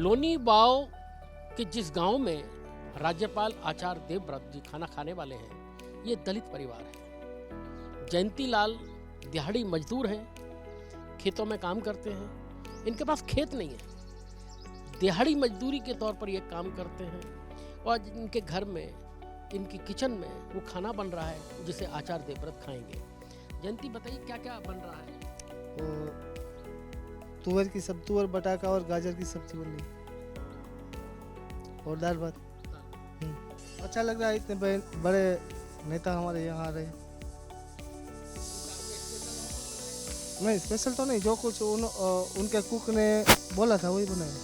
लोनी बाव के जिस गांव में राज्यपाल आचार्य देवव्रत जी खाना खाने वाले हैं, ये दलित परिवार है। जयंती लाल दिहाड़ी मजदूर हैं, खेतों में काम करते हैं। इनके पास खेत नहीं है, दिहाड़ी मजदूरी के तौर पर ये काम करते हैं और इनके घर में, इनकी किचन में वो खाना बन रहा है जिसे आचार्य देवव्रत खाएंगे। जयंती बताइए क्या क्या बन रहा है? तुअर की सब तुअर बटाका और गाजर की सब्जी बन रही और दाल भात। अच्छा लग रहा है, इतने बड़े नेता हमारे यहाँ आ रहे हैं। नहीं स्पेशल तो नहीं, जो कुछ उनके कुक ने बोला था वही बनाया।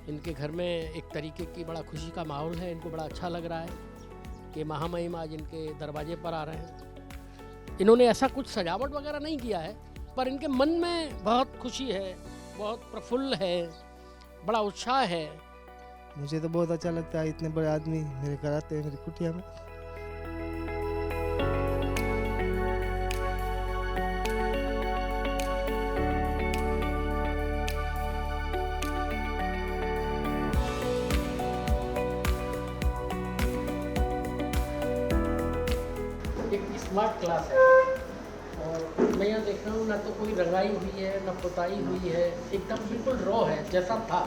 इनके घर में एक तरीके की बड़ा खुशी का माहौल है। इनको बड़ा अच्छा लग रहा है कि महामहिम आज इनके दरवाजे पर आ रहे हैं। इन्होंने ऐसा कुछ सजावट वगैरह नहीं किया है, पर इनके मन में बहुत खुशी है, बहुत प्रफुल्ल है, बड़ा उत्साह है। मुझे तो बहुत अच्छा लगता है, इतने बड़े आदमी मेरे घर आते हैं मेरी कुटिया में। एक स्मार्ट क्लास है और मैं यहाँ देख रहा हूँ, ना तो कोई रंगाई हुई है ना पुताई हुई है, एकदम बिल्कुल रॉ है जैसा था।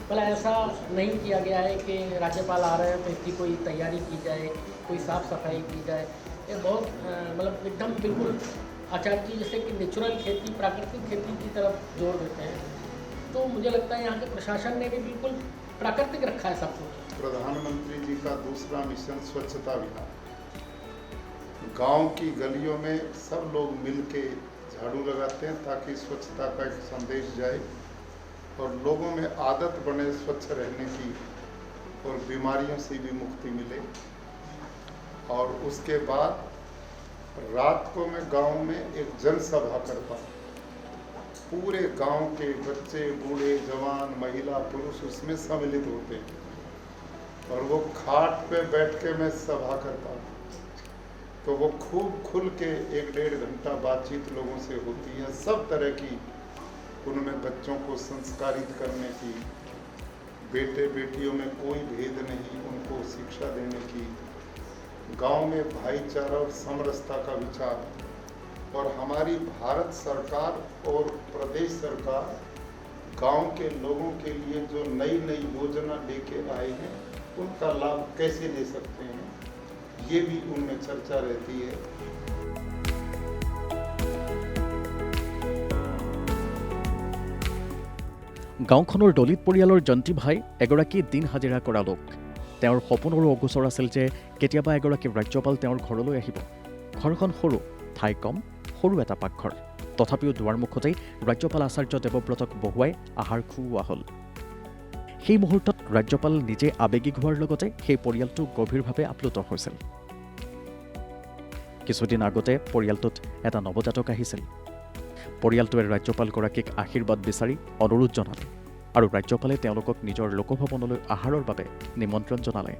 भला ऐसा नहीं किया गया है कि राज्यपाल आ रहे हैं तो इसकी कोई तैयारी की जाए, कोई साफ़ सफाई की जाए। ये बहुत मतलब एकदम बिल्कुल आचार्य जी जैसे कि नेचुरल खेती, प्राकृतिक खेती की तरफ जोर देते हैं। तो मुझे लगता है यहाँ के प्रशासन ने भी बिल्कुल प्राकृतिक रखा है सब कुछ। प्रधानमंत्री जी का दूसरा मिशन स्वच्छता अभियान, गांव की गलियों में सब लोग मिल के झाड़ू लगाते हैं ताकि स्वच्छता का एक संदेश जाए और लोगों में आदत बने स्वच्छ रहने की और बीमारियों से भी मुक्ति मिले। और उसके बाद रात को मैं गांव में एक जनसभा करता हूँ। पूरे गांव के बच्चे, बूढ़े, जवान, महिला, पुरुष उसमें सम्मिलित होते हैं और वो खाट पे बैठ के मैं सभा करता हूँ। तो वो खूब खुल के 1-1.5 घंटा बातचीत लोगों से होती है, सब तरह की। उनमें बच्चों को संस्कारित करने की, बेटे बेटियों में कोई भेद नहीं, उनको शिक्षा देने की, गांव में भाईचारा और समरसता का विचार। और हमारी भारत सरकार और प्रदेश सरकार गांव के लोगों के लिए जो नई नई योजना लेके आए हैं उनका लाभ कैसे ले सकते हैं, ये भी उनमें चर्चा रहती है। গাঁওখনৰ দলিত পৰিয়ালৰ জন্তি ভাই এগৰাকী দিন হাজিৰা কৰা লোক। তেওঁৰ সপোনৰো অগোচৰ আছিল যে কেতিয়াবা এগৰাকী ৰাজ্যপাল তেওঁৰ ঘৰলৈ আহিব। ঘৰখন সৰু, ঠাই কম, সৰু এটা পাকঘৰ। তথাপিও দুৱাৰমুখতেই ৰাজ্যপাল আচাৰ্য দেৱব্ৰতক বহুৱাই আহাৰ খুওৱা হ'ল। সেই মুহূৰ্তত ৰাজ্যপাল নিজে আৱেগিক হোৱাৰ লগতে সেই পৰিয়ালটো গভীৰভাৱে আপ্লুত হৈছিল। কিছুদিন আগতে পৰিয়ালটোত এটা নৱজাতক আহিছিল। পৰিয়ালটোৱে ৰাজ্যপালগৰাকীক আশীৰ্বাদ বিচাৰি অনুৰোধ জনালে আৰু ৰাজ্যপালে তেওঁলোকক নিজৰ লোকভৱনলৈ আহাৰৰ বাবে নিমন্ত্ৰণ জনালে।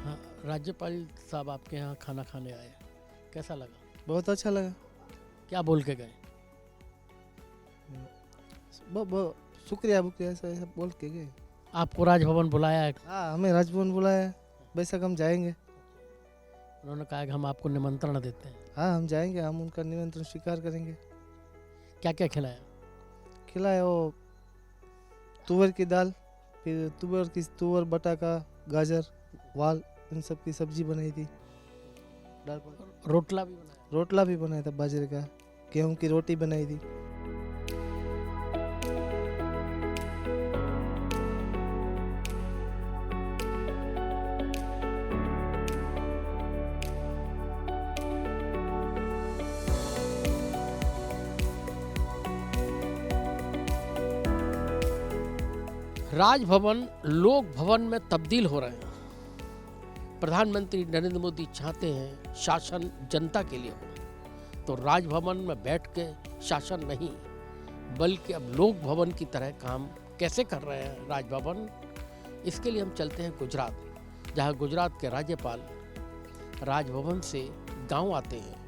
हाँ, राज्यपाल साहब आपके यहाँ खाना खाने आए, कैसा लगा? बहुत अच्छा लगा। क्या बोल के गए? बहुत शुक्रिया ऐसा बोल के गए। आपको राजभवन बुलाया है? हाँ, हमें राजभवन बुलाया है, बेशक हम जाएंगे। उन्होंने कहा कि हम आपको निमंत्रण देते हैं। हाँ, हम जाएंगे, हम उनका निमंत्रण स्वीकार करेंगे। क्या क्या खिलाया? खिलाया वो तुअर की दाल, फिर तुअर बटाका, गाजर, वाल, इन सब की सब्जी बनाई थी। दाल रोटला भी बनाया? रोटला भी बनाया था, बाजरे का, गेहूं की रोटी बनाई थी। राजभवन लोक भवन में तब्दील हो रहे हैं। प्रधानमंत्री नरेंद्र मोदी चाहते हैं शासन जनता के लिए हो, तो राजभवन में बैठ के शासन नहीं, बल्कि अब लोक भवन की तरह काम कैसे कर रहे हैं राजभवन, इसके लिए हम चलते हैं गुजरात, जहाँ गुजरात के राज्यपाल राजभवन से गांव आते हैं।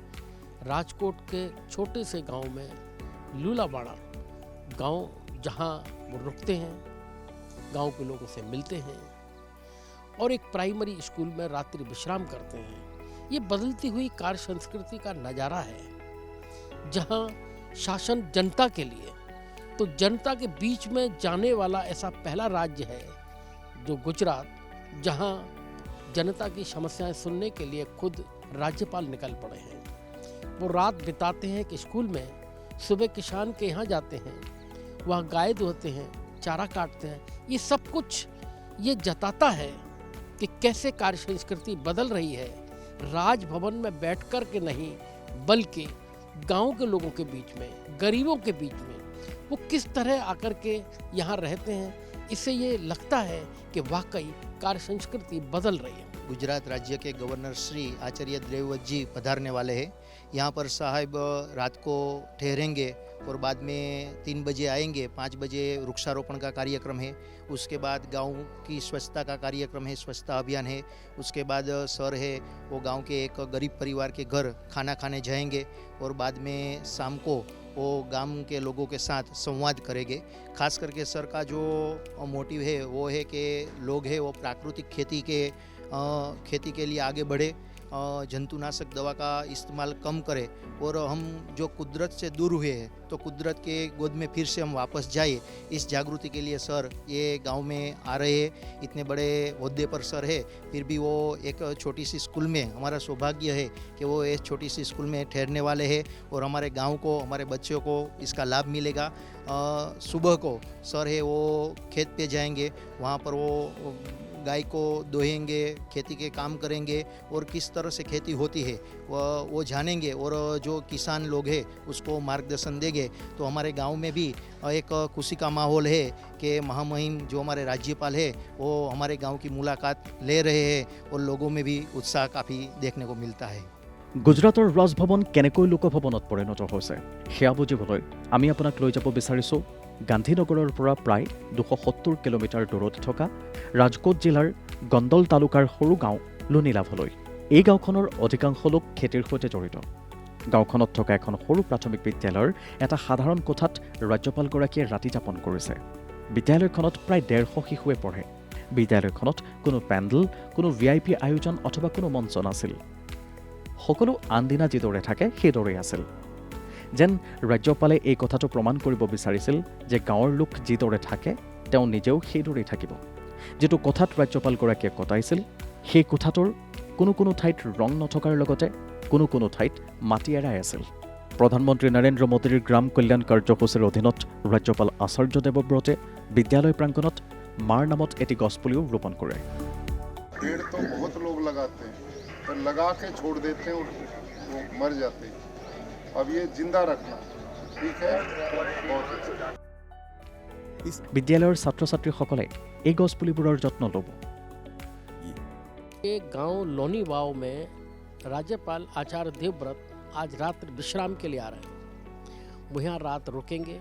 राजकोट के छोटे से गांव में लूलावाड़ा गांव, जहां वो रुकते हैं, गांव के लोगों से मिलते हैं और एक प्राइमरी स्कूल में रात्रि विश्राम करते हैं। ये बदलती हुई कार्य संस्कृति का नज़ारा है, जहां शासन जनता के लिए, तो जनता के बीच में जाने वाला ऐसा पहला राज्य है जो गुजरात, जहां जनता की समस्याएं सुनने के लिए खुद राज्यपाल निकल पड़े हैं। वो रात बिताते हैं कि स्कूल में, सुबह किसान के यहाँ जाते हैं, वहाँ गाय धोते हैं, चारा काटते हैं। ये सब कुछ ये जताता है कि कैसे कार्य संस्कृति बदल रही है, राजभवन में बैठकर के नहीं बल्कि गांव के लोगों के बीच में, गरीबों के बीच में वो किस तरह आकर के यहाँ रहते हैं। इससे ये लगता है कि वाकई कार्य संस्कृति बदल रही है। गुजरात राज्य के गवर्नर श्री आचार्य देवव्रत जी पधारने वाले हैं। यहाँ पर साहब रात को ठहरेंगे और बाद में 3 बजे आएंगे। 5 बजे वृक्षारोपण का कार्यक्रम है। उसके बाद गांव की स्वच्छता का कार्यक्रम है, स्वच्छता अभियान है। उसके बाद सर है, वो गांव के एक गरीब परिवार के घर खाना खाने जाएंगे और बाद में शाम को वो गांव के लोगों के साथ संवाद करेंगे। खास करके सर का जो मोटिव है वो है कि लोग हैं वो प्राकृतिक खेती के लिए आगे बढ़े, जंतुनाशक दवा का इस्तेमाल कम करें और हम जो कुदरत से दूर हुए हैं तो कुदरत के गोद में फिर से हम वापस जाए। इस जागृति के लिए सर ये गांव में आ रहे हैं। इतने बड़े ओहदे पर सर है, फिर भी वो एक छोटी सी स्कूल में, हमारा सौभाग्य है कि वो एक छोटी सी स्कूल में ठहरने वाले हैं और हमारे गांव को, हमारे बच्चों को इसका लाभ मिलेगा। सुबह को सर है वो खेत पे जाएंगे, वहाँ पर वो गाय को दोहेंगे, खेती के काम करेंगे और किस तरह से खेती होती है वो जानेंगे और जो किसान लोग हैं उसको मार्गदर्शन देंगे। तो हमारे गांव में भी एक खुशी का माहौल है कि महामहिम जो हमारे राज्यपाल है वो हमारे गांव की मुलाकात ले रहे हैं और लोगों में भी उत्साह काफ़ी देखने को मिलता है। গুজৰাটৰ ৰাজভৱন কেনেকৈ লোকভৱনত পৰিণত হৈছে সেয়া বুজিবলৈ আমি আপোনাক লৈ যাব বিচাৰিছোঁ গান্ধীনগৰৰ পৰা প্ৰায় 270 কিলোমিটাৰ দূৰত থকা ৰাজকোট জিলাৰ গণ্ডল তালুকাৰ সৰু গাঁও লুনিলাভলৈ। এই গাঁওখনৰ অধিকাংশ লোক খেতিৰ সৈতে জড়িত। গাঁওখনত থকা এখন সৰু প্ৰাথমিক বিদ্যালয়ৰ এটা সাধাৰণ কোঠাত ৰাজ্যপালগৰাকীয়ে ৰাতি যাপন কৰিছে। বিদ্যালয়খনত প্ৰায় 150 শিশুৱে পঢ়ে। বিদ্যালয়খনত কোনো পেণ্ডেল, কোনো VIP আয়োজন অথবা কোনো মঞ্চ নাছিল। সকলো আনদিনা যিদৰে থাকে সেইদৰেই আছিল। যেন ৰাজ্যপালে এই কথাটো প্ৰমাণ কৰিব বিচাৰিছিল যে গাঁৱৰ লোক যিদৰে থাকে তেওঁ নিজেও সেইদৰেই থাকিব। যিটো কোঠাত ৰাজ্যপালগৰাকীয়ে কটাইছিল সেই কোঠাটোৰ কোনো ঠাইত ৰং নথকাৰ লগতে কোনো ঠাইত মাটি এৰাই আছিল। প্ৰধানমন্ত্ৰী নৰেন্দ্ৰ মোদীৰ গ্ৰাম কল্যাণ কাৰ্যসূচীৰ অধীনত ৰাজ্যপাল আচাৰ্য দেৱব্ৰতে বিদ্যালয় প্ৰাংগণত মাৰ নামত এটি গছপুলিও ৰোপণ কৰে। पेड़ तो बहुत लोग लगाते हैं, पर लगा के छोड़ देते हैं और वो मर जाते हैं। अब ये जिंदा रखना ठीक है, बहुत अच्छा। বিদ্যালয়ৰ ছাত্ৰ ছাত্ৰীসকলে এই গছপুলিবোৰৰ যত্ন ল'ব। ये गांव लोनीवाव में राज्यपाल आचार्य देवव्रत आज रात्रि विश्राम के लिए आ रहे हैं। वो यहाँ रात रुकेंगे,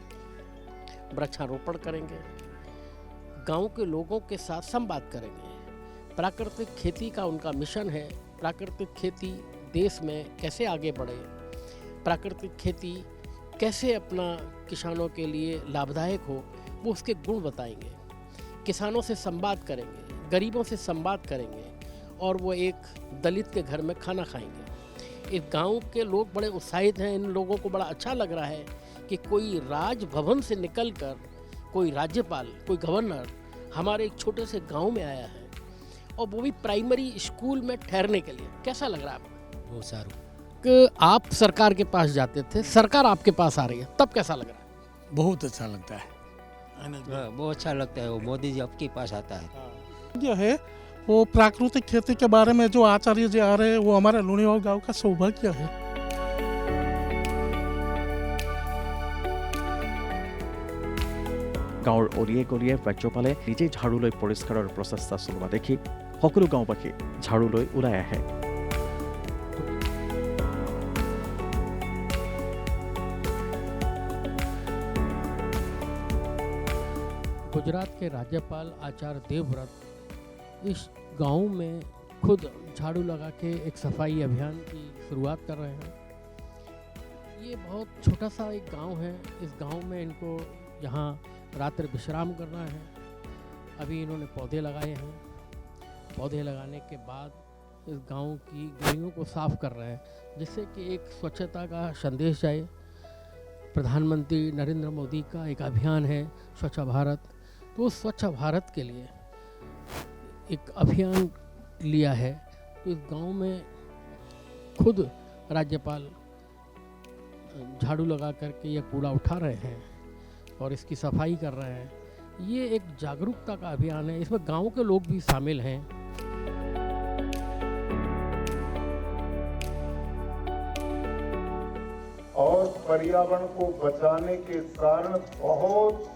वृक्षारोपण करेंगे, गांव के लोगों के साथ संवाद करेंगे। प्राकृतिक खेती का उनका मिशन है। प्राकृतिक खेती देश में कैसे आगे बढ़े, प्राकृतिक खेती कैसे अपना किसानों के लिए लाभदायक हो, वो उसके गुण बताएंगे। किसानों से संवाद करेंगे, गरीबों से संवाद करेंगे और वो एक दलित के घर में खाना खाएंगे। इस गांव के लोग बड़े उत्साहित हैं। इन लोगों को बड़ा अच्छा लग रहा है कि कोई राजभवन से निकलकर कोई राज्यपाल, कोई गवर्नर हमारे एक छोटे से गांव में आया है और वो भी प्राइमरी स्कूल में ठहरने के लिए। कैसा लग रहा है आपको? बहुत सारू। कि आप सरकार के पास जाते थे, सरकार आपके पास आ रही है, तब कैसा लग रहा है? बहुत अच्छा लगता है ना? बहुत अच्छा लगता है। वो मोदी जी आपके पास आता है। जो है वो प्राकृतिक खेती के बारे में जो आचार्य जी आ रहे हैं वो हमारे लुणीवाव गांव का सौभाग्य है। গাঁৱৰ অলিয়ে গলিয়ে ৰাজ্যপালে নিজেই ঝাৰু লৈ পৰিষ্কাৰৰ প্ৰচেষ্টা চলোৱা দেখি সকলো গাঁওবাসী ঝাৰু লৈ ওলাই আহে। गुजरात गुजरात के राज्यपाल आचार्य देवव्रत इस गांव में खुद झाड़ू लगा के एक सफाई अभियान की शुरुआत कर रहे हैं। ये बहुत छोटा सा एक गांव है। इस गांव में इनको यहाँ रात्रि विश्राम करना है। अभी इन्होंने पौधे लगाए हैं। पौधे लगाने के बाद इस गांव की गलियों को साफ कर रहे हैं, जिससे कि एक स्वच्छता का संदेश जाए। प्रधानमंत्री नरेंद्र मोदी का एक अभियान है स्वच्छ भारत, तो स्वच्छ भारत के लिए एक अभियान लिया है। तो इस गांव में खुद राज्यपाल झाड़ू लगा करके ये कूड़ा उठा रहे हैं और इसकी सफाई कर रहे हैं। ये एक जागरूकता का अभियान है। इसमें गांव के लोग भी शामिल हैं। और पर्यावरण को बचाने के कारण बहुत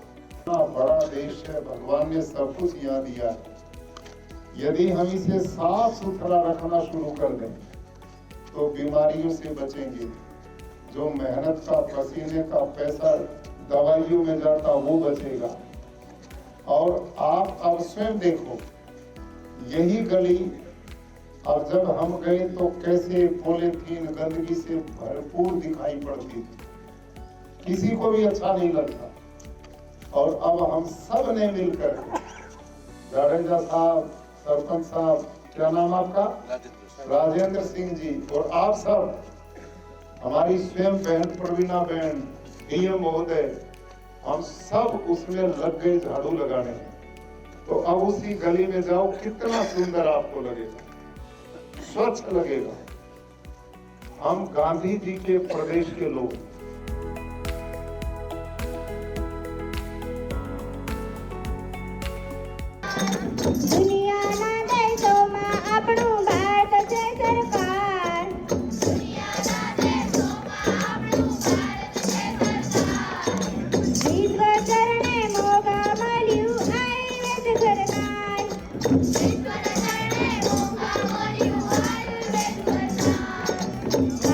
बड़ा देश है। भगवान ने सब कुछ यहाँ दिया है। यदि हम इसे साफ सुथरा रखना शुरू कर दें तो बीमारियों से बचेंगे। जो मेहनत का, पसीने का पैसा दवाइयों में जाता वो बचेगा। और आप अब स्वयं देखो, यही गली और जब हम गए तो कैसे पॉलीथीन गंदगी से भरपूर दिखाई पड़ती थी, किसी को भी अच्छा नहीं लगता। और अब हम सब ने मिलकर, जाडेजा साहब, सरपंच साहब, क्या नाम आपका? राजेंद्र सिंह जी, और आप सब, हमारी स्वयं बहन प्रवीणा बहन, डीएम महोदय, हम सब उसमें लग गए झाड़ू लगाने। तो अब उसी गली में जाओ, कितना सुंदर आपको लगेगा, स्वच्छ लगेगा। हम गांधी जी के प्रदेश के लोग, દુનિયાના દેશોમાં આપણું ભારત છે સરકાર. દુનિયાના દેશોમાં આપણું ભારત છે સરકાર. વિશ્વ ચરણે મોગા મળ્યું આયુર્વેદ ઘરનાર. વિશ્વ ચરણે મોગા મળ્યું આયુર્વેદ ઘરનાર.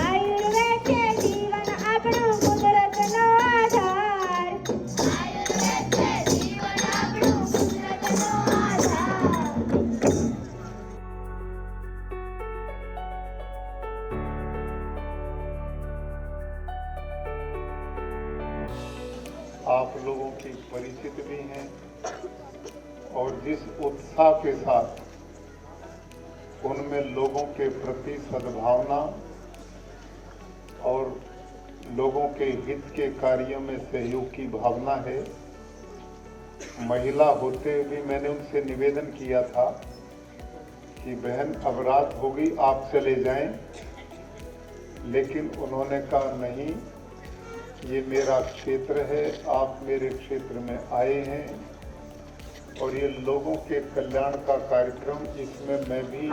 આયુર્વેદ છે જીવન આપણું કુદરતનો આધાર. આયુર્વેદ છે જીવન આપણું કુદરતનો આધાર. आप लोगों की परिचित भी हैं और जिस उत्साह के साथ उनमें लोगों के प्रति सद्भावना और लोगों के हित के कार्यों में सहयोग की भावना है। महिला होते हुए भी मैंने उनसे निवेदन किया था कि बहन अब रात होगी, आप चले जाएं, लेकिन उन्होंने कहा नहीं, ये मेरा क्षेत्र है, आप मेरे क्षेत्र में आए हैं और ये लोगों के कल्याण का कार्यक्रम, इसमें मैं भी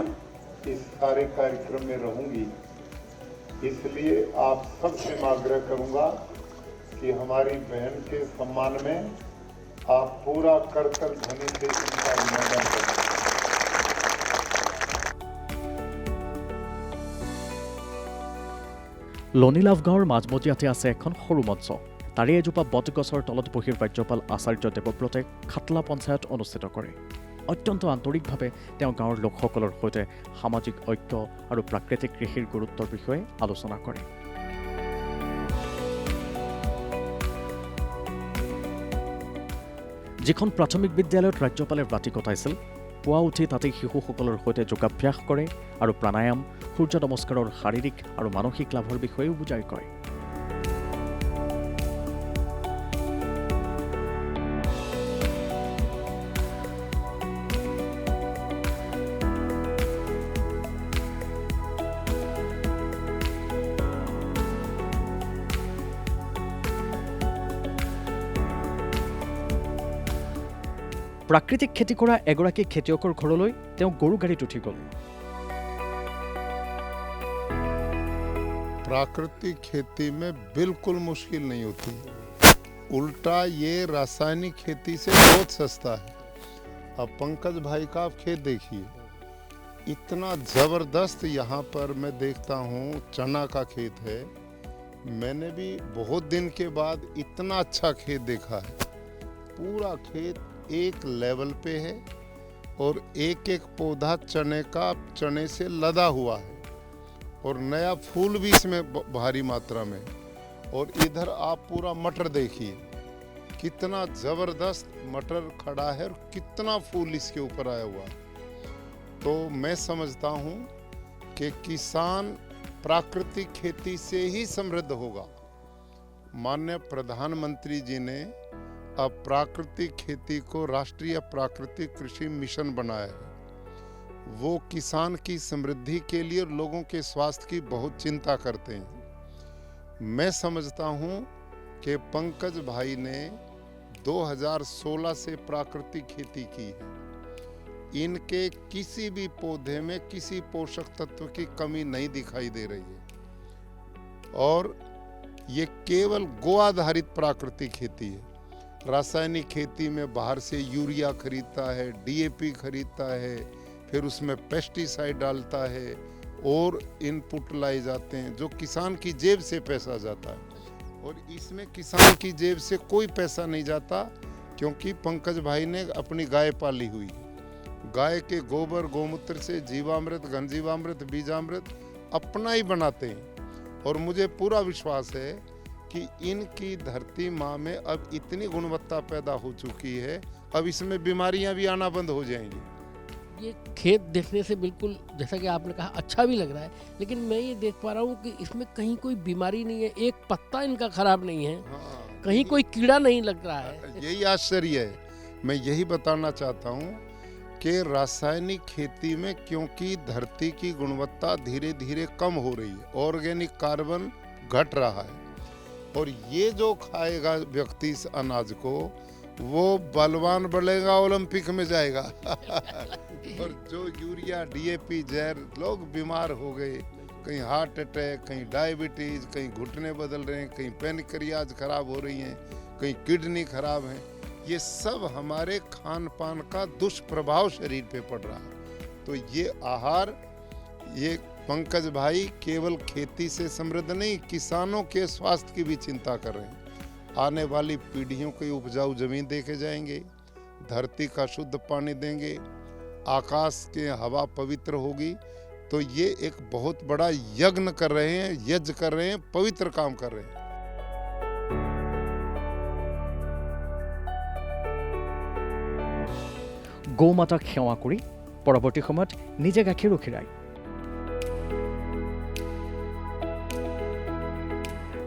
इस सारे कार्यक्रम में रहूंगी। इसलिए आप सबसे मैं आग्रह करूंगा कि हमारी बहन के सम्मान में आप पूरा करतल ध्वनि से इनका अभिनंदन करें। লনিলাভ গাঁৱৰ মাজমজিয়াতে আছে এখন সৰু মঞ্চ। তাৰে এজোপা বটগছৰ তলত বহি ৰাজ্যপাল আচাৰ্য দেৱব্ৰতে খাটলা পঞ্চায়ত অনুষ্ঠিত কৰে। অত্যন্ত আন্তৰিকভাৱে তেওঁ গাঁৱৰ লোকসকলৰ সৈতে সামাজিক ঐক্য আৰু প্ৰাকৃতিক কৃষিৰ গুৰুত্বৰ বিষয়ে আলোচনা কৰে। যিখন প্ৰাথমিক বিদ্যালয়ত ৰাজ্যপালে ৰাতি কটাইছিল, পুৱা উঠি তাতেই শিশুসকলৰ সৈতে যোগাভ্যাস কৰে আৰু প্ৰাণায়াম, সূৰ্য নমস্কাৰৰ শাৰীৰিক আৰু মানসিক লাভৰ বিষয়েও বুজাই কয়। প্ৰাকৃতিক খেতি কৰা এগৰাকী খেতিয়কৰ ঘৰলৈ তেওঁ গৰু গাড়ীত উঠি গ'ল। प्राकृतिक खेती में बिल्कुल मुश्किल नहीं होती, उल्टा ये रासायनिक खेती से बहुत सस्ता है। अब पंकज भाई का आप खेत देखिए, इतना ज़बरदस्त यहाँ पर मैं देखता हूँ, चना का खेत है। मैंने भी बहुत दिन के बाद इतना अच्छा खेत देखा है। पूरा खेत एक लेवल पे है और एक एक पौधा चने से लदा हुआ है और नया फूल भी इसमें भारी मात्रा में। और इधर आप पूरा मटर देखिए, कितना ज़बरदस्त मटर खड़ा है और कितना फूल इसके ऊपर आया हुआ है। तो मैं समझता हूँ कि किसान प्राकृतिक खेती से ही समृद्ध होगा। माननीय प्रधानमंत्री जी ने अब प्राकृतिक खेती को राष्ट्रीय प्राकृतिक कृषि मिशन बनाया है। वो किसान की समृद्धि के लिए और लोगों के स्वास्थ्य की बहुत चिंता करते हैं। मैं समझता हूँ कि पंकज भाई ने 2016 से प्राकृतिक खेती की है। इनके किसी भी पौधे में किसी पोषक तत्व की कमी नहीं दिखाई दे रही है और ये केवल गो आधारित प्राकृतिक खेती है। रासायनिक खेती में बाहर से यूरिया खरीदता है, डीएपी खरीदता है, फिर उसमें पेस्टिसाइड डालता है और इनपुट लाए जाते हैं जो किसान की जेब से पैसा जाता है। और इसमें किसान की जेब से कोई पैसा नहीं जाता, क्योंकि पंकज भाई ने अपनी गाय पाली हुई है। गाय के गोबर गोमूत्र से जीवामृत, घनजीवामृत, बीजामृत अपना ही बनाते हैं। और मुझे पूरा विश्वास है कि इनकी धरती माँ में अब इतनी गुणवत्ता पैदा हो चुकी है, अब इसमें बीमारियां भी आना बंद हो जाएंगी। ये खेत देखने से बिल्कुल, जैसा कि आपने कहा, अच्छा भी लग रहा है, लेकिन मैं ये देख पा रहा हूँ कि इसमें कहीं कोई बीमारी नहीं है, एक पत्ता इनका खराब नहीं है, कहीं कोई कीड़ा नहीं लग रहा है। यही आश्चर्य है। मैं यही बताना चाहता हूँ कि रासायनिक खेती में क्योंकि धरती की गुणवत्ता धीरे धीरे कम हो रही है, ऑर्गेनिक कार्बन घट रहा है, और ये जो खाएगा व्यक्ति इस अनाज को, वो बलवान बनेगा, ओलंपिक में जाएगा। और जो यूरिया, डीएपी, जहर, लोग बीमार हो गए, कहीं हार्ट अटैक, कहीं डायबिटीज, कहीं घुटने बदल रहे हैं, कहीं पैनक्रियाज खराब हो रही हैं, कहीं किडनी खराब है। ये सब हमारे खान पान का दुष्प्रभाव शरीर पे पड़ रहा है। तो ये आहार, ये पंकज भाई केवल खेती से समृद्ध नहीं, किसानों के स्वास्थ्य की भी चिंता कर रहे हैं। आने वाली पीढ़ियों की उपजाऊ जमीन देखे जाएंगे, धरती का शुद्ध पानी देंगे, आकाश की हवा पवित्र होगी। तो ये एक बहुत बड़ा यज्ञ कर रहे हैं, यज्ञ कर रहे हैं, पवित्र काम कर रहे हैं। গৌ মাতাক সেৱা কৰি পৰৱৰ্তী সময়ত নিজে গাখীৰো খীৰায়।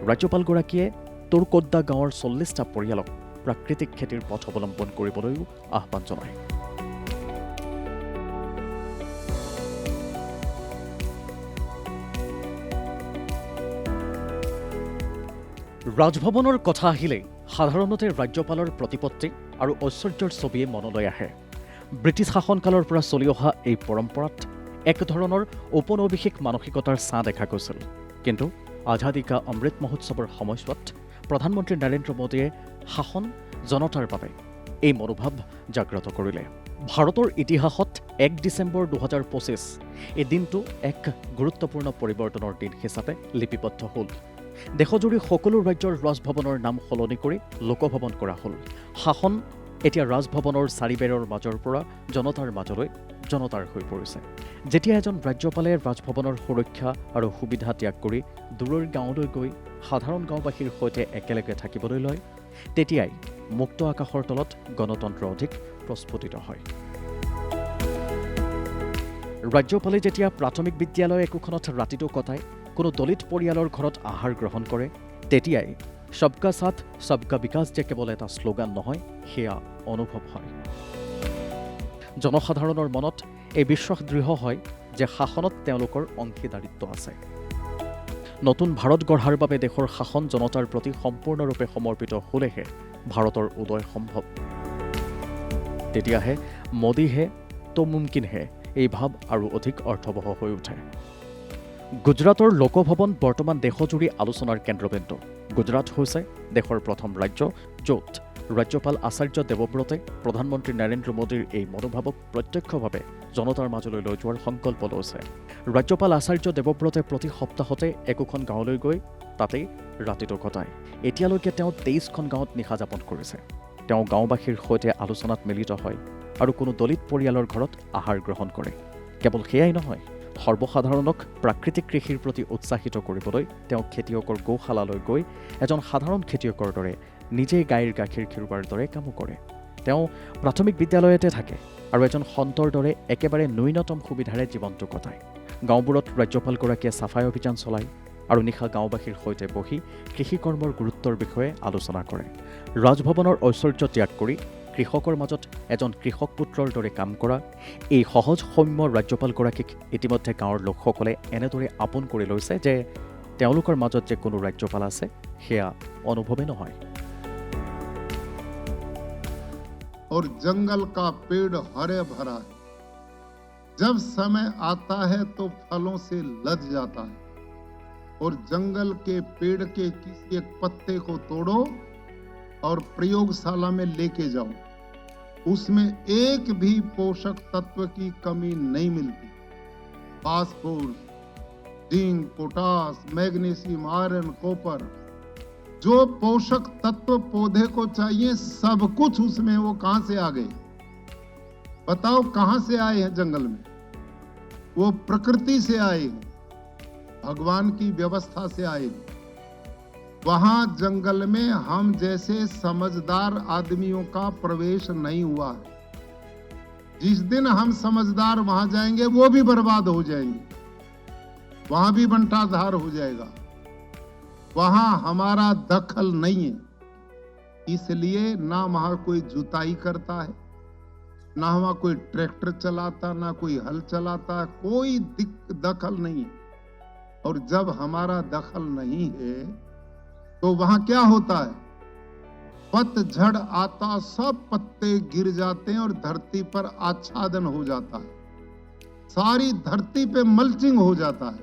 ৰাজ্যপালগৰাকীয়ে তোৰকোদ্দা গাঁৱৰ 40টা পৰিয়ালক প্ৰাকৃতিক খেতিৰ পথ অৱলম্বন কৰিবলৈও আহ্বান জনায়। ৰাজভৱনৰ কথা আহিলেই সাধাৰণতে ৰাজ্যপালৰ প্ৰতিপত্তি আৰু ঐশ্বৰ্যৰ ছবিয়ে মনলৈ আহে। ব্ৰিটিছ শাসনকালৰ পৰা চলি অহা এই পৰম্পৰাত এক ধৰণৰ ঔপনিৱেশিক মানসিকতাৰ ছাঁ দেখা গৈছিল। কিন্তু আজাদী কা অমৃত মহোৎসৱৰ সময়ছোৱাত প্ৰধানমন্ত্ৰী নৰেন্দ্ৰ মোদীয়ে শাসন জনতাৰ বাবে এই মনোভাৱ জাগ্ৰত কৰিলে। ভাৰতৰ ইতিহাসত 1 ডিচেম্বৰ 2025 এই দিনটো এক গুৰুত্বপূৰ্ণ পৰিৱৰ্তনৰ দিন হিচাপে লিপিবদ্ধ হ'ল। দেশজুৰি সকলো ৰাজ্যৰ ৰাজভৱনৰ নাম সলনি কৰি লোকভৱন কৰা হ'ল। শাসন এতিয়া ৰাজভৱনৰ চাৰিবেৰৰ মাজৰ পৰা জনতাৰ মাজলৈ জনতাৰ হৈ পৰিছে। যেতিয়া এজন ৰাজ্যপালে ৰাজভৱনৰ সুৰক্ষা আৰু সুবিধা ত্যাগ কৰি দূৰৰ গাঁৱলৈ গৈ সাধাৰণ গাঁওবাসীৰ সৈতে একেলগে থাকিবলৈ লয়, তেতিয়াই মুক্ত আকাশৰ তলত গণতন্ত্ৰ অধিক প্ৰস্ফুটিত হয়। ৰাজ্যপালে যেতিয়া প্ৰাথমিক বিদ্যালয় একোখনত ৰাতিটো কটায়, কোনো দলিত পৰিয়ালৰ ঘৰত আহাৰ গ্ৰহণ কৰে, তেতিয়াই সবকা সাথ সবকা বিকাশ যে কেৱল এটা শ্লোগান নহয়, সেয়া অনুভৱ হয়। জনসাধাৰণৰ মনত এই বিশ্বাস দৃঢ় হয় যে শাসনত তেওঁলোকৰ অংশীদাৰিত্ব আছে। নতুন ভাৰত গঢ়াৰ বাবে দেশৰ শাসন জনতাৰ প্ৰতি সম্পূৰ্ণৰূপে সমৰ্পিত হ'লেহে ভাৰতৰ উদয় সম্ভৱ। তেতিয়াহে মোদী হে তো মুমকিন হে এই ভাৱ আৰু অধিক অৰ্থবহ হৈ উঠে। গুজৰাটৰ লোকভৱন বৰ্তমান দেশজুৰি আলোচনাৰ কেন্দ্ৰবিন্দু। গুজৰাট হৈছে দেশৰ প্ৰথম ৰাজ্য য'ত ৰাজ্যপাল আচাৰ্য দেৱব্ৰতে প্ৰধানমন্ত্ৰী নৰেন্দ্ৰ মোদীৰ এই মনোভাৱক প্ৰত্যক্ষভাৱে জনতাৰ মাজলৈ লৈ যোৱাৰ সংকল্প লৈছে। ৰাজ্যপাল আচাৰ্য দেৱব্ৰতে প্ৰতি সপ্তাহতে একোখন গাঁৱলৈ গৈ তাতেই ৰাতিটো কটায়। এতিয়ালৈকে তেওঁ 23খন গাঁৱত নিশা যাপন কৰিছে। তেওঁ গাঁওবাসীৰ সৈতে আলোচনাত মিলিত হয় আৰু কোনো দলিত পৰিয়ালৰ ঘৰত আহাৰ গ্ৰহণ কৰে। কেৱল সেয়াই নহয়, সৰ্বসাধাৰণক প্ৰাকৃতিক কৃষিৰ প্ৰতি উৎসাহিত কৰিবলৈ তেওঁ খেতিয়কৰ গৌশালালৈ গৈ এজন সাধাৰণ খেতিয়কৰ দৰে নিজেই গাইৰ গাখীৰ খিৰোৱাৰ দৰে কামো কৰে। তেওঁ প্ৰাথমিক বিদ্যালয়তে থাকে আৰু এজন সন্তৰ দৰে একেবাৰে ন্যূনতম সুবিধাৰে জীৱনটো কটায়। গাঁওবোৰত ৰাজ্যপালগৰাকীয়ে চাফাই অভিযান চলায় আৰু নিশা গাঁওবাসীৰ সৈতে বহি কৃষিকৰ্মৰ গুৰুত্বৰ বিষয়ে আলোচনা কৰে। ৰাজভৱনৰ ঐশ্বৰ্য ত্যাগ কৰি কৃষকৰ মাজত এজন কৃষক পুত্ৰৰ দৰে কাম কৰা এই সহজ সৌম্য ৰাজ্যপালগৰাকীক ইতিমধ্যে গাঁৱৰ লোকসকলে এনেদৰে আপোন কৰি লৈছে যে তেওঁলোকৰ মাজত যে কোনো ৰাজ্যপাল আছে সেয়া অনুভৱে নহয়। और जंगल का पेड़ हरे भरा है, जब समय आता है तो फलों से लद जाता है। और जंगल के पेड़ के किसी एक पत्ते को तोड़ो और प्रयोगशाला में लेके जाओ, उसमें एक भी पोषक तत्व की कमी नहीं मिलती। Phosphorus, zinc, potash, magnesium, iron, copper, जो पोषक तत्व पौधे को चाहिए सब कुछ उसमें। वो कहां से आ गए बताओ? कहां से आए हैं जंगल में? वो प्रकृति से आए हैं, भगवान की व्यवस्था से आए हैं। वहां जंगल में हम जैसे समझदार आदमियों का प्रवेश नहीं हुआ है। जिस दिन हम समझदार वहां जाएंगे वो भी बर्बाद हो जाएंगे, वहां भी बंटाधार हो जाएगा। वहां हमारा दखल नहीं है, इसलिए ना वहां कोई जुताई करता है, ना वहां कोई ट्रैक्टर चलाता, ना कोई हल चलाता, कोई दखल नहीं है। और जब हमारा दखल नहीं है तो वहां क्या होता है? पतझड़ आता, सब पत्ते गिर जाते हैं और धरती पर आच्छादन हो जाता है, सारी धरती पे मल्चिंग हो जाता है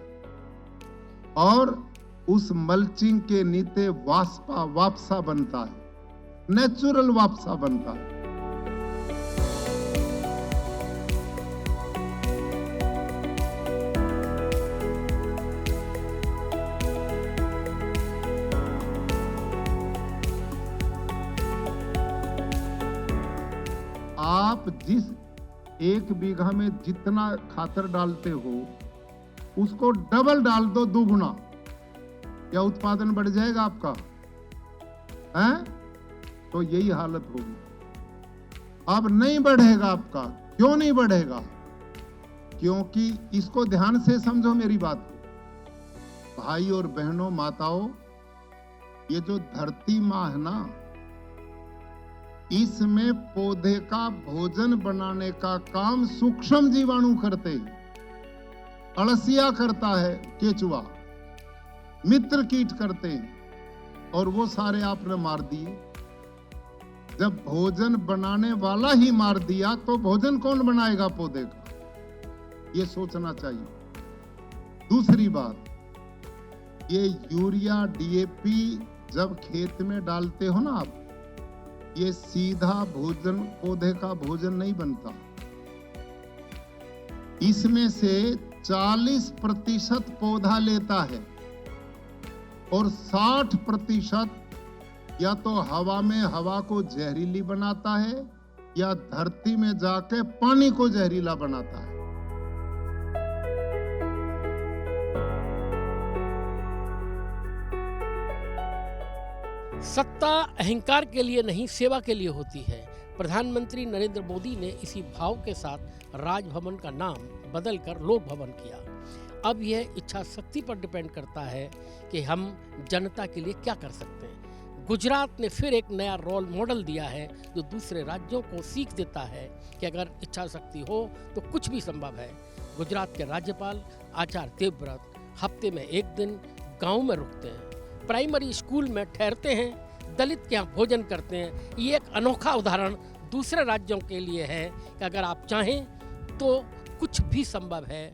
और उस मल्चिंग के नीचे वापसा बनता है, नेचुरल वापसा बनता है। आप जिस 1 बीघा में जितना खातर डालते हो उसको डबल डाल दो, दुगुना, क्या उत्पादन बढ़ जाएगा आपका? हैं? तो यही हालत होगी। अब नहीं बढ़ेगा आपका। क्यों नहीं बढ़ेगा? क्योंकि इसको ध्यान से समझो मेरी बात को, भाई और बहनों, माताओं, ये जो धरती माँ है ना, इसमें पौधे का भोजन बनाने का काम सूक्ष्म जीवाणु करते हैं। अळसिया करता है केचुआ, मित्र कीट करते हैं, और वो सारे आपने मार दिए। जब भोजन बनाने वाला ही मार दिया तो भोजन कौन बनाएगा पौधे का? ये सोचना चाहिए। दूसरी बात, ये यूरिया, डीएपी जब खेत में डालते हो ना आप, ये सीधा भोजन, पौधे का भोजन नहीं बनता। इसमें से 40% पौधा लेता है और 60% या तो हवा में हवा को जहरीली बनाता है या धरती में जाके पानी को जहरीला बनाता है। सत्ता अहंकार के लिए नहीं, सेवा के लिए होती है। प्रधानमंत्री नरेंद्र मोदी ने इसी भाव के साथ राजभवन का नाम बदलकर लोक भवन किया। अब यह इच्छा शक्ति पर डिपेंड करता है कि हम जनता के लिए क्या कर सकते हैं। गुजरात ने फिर एक नया रोल मॉडल दिया है जो दूसरे राज्यों को सीख देता है कि अगर इच्छा शक्ति हो तो कुछ भी संभव है। गुजरात के राज्यपाल आचार्य देवव्रत हफ्ते में 1 दिन गांव में रुकते हैं, प्राइमरी स्कूल में ठहरते हैं, दलित के यहाँ भोजन करते हैं। ये एक अनोखा उदाहरण दूसरे राज्यों के लिए है कि अगर आप चाहें तो कुछ भी संभव है।